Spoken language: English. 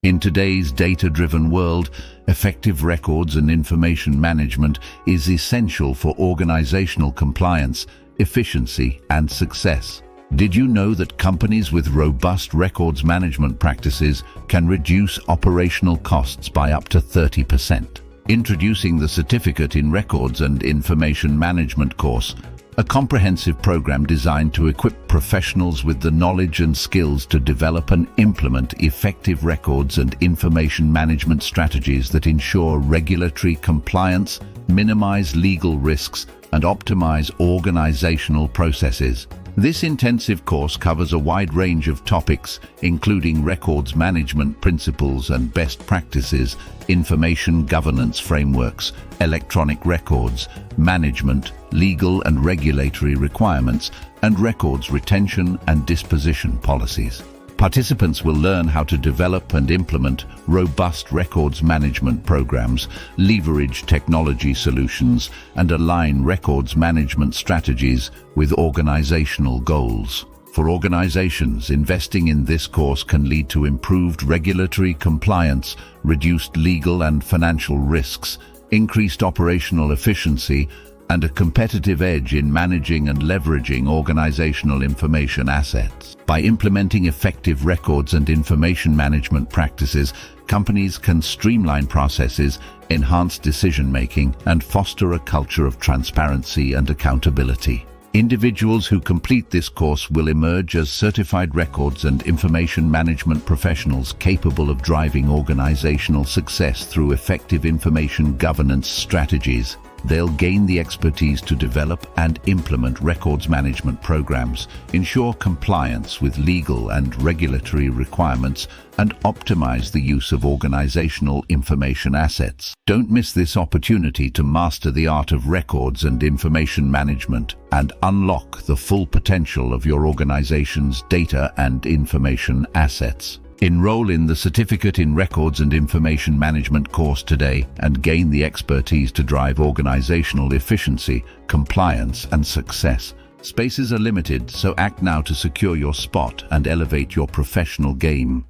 In today's data-driven world, effective records and information management is essential for organizational compliance, efficiency, and success. Did you know that companies with robust records management practices can reduce operational costs by up to 30%? Introducing the Certificate in Records and Information Management course, a comprehensive program designed to equip professionals with the knowledge and skills to develop and implement effective records and information management strategies that ensure regulatory compliance, minimize legal risks, and optimize organizational processes. This intensive course covers a wide range of topics, including records management principles and best practices, information governance frameworks, electronic records management, legal and regulatory requirements, and records retention and disposition policies. Participants will learn how to develop and implement robust records management programs, leverage technology solutions, and align records management strategies with organizational goals. For organizations, investing in this course can lead to improved regulatory compliance, reduced legal and financial risks, increased operational efficiency, and a competitive edge in managing and leveraging organizational information assets. By implementing effective records and information management practices, companies can streamline processes, enhance decision-making, and foster a culture of transparency and accountability. Individuals who complete this course will emerge as certified records and information management professionals capable of driving organizational success through effective information governance strategies. They'll gain the expertise to develop and implement records management programs, ensure compliance with legal and regulatory requirements, and optimize the use of organizational information assets. Don't miss this opportunity to master the art of records and information management and unlock the full potential of your organization's data and information assets. Enroll in the Certificate in Records and Information Management course today and gain the expertise to drive organizational efficiency, compliance, and success. Spaces are limited, so act now to secure your spot and elevate your professional game.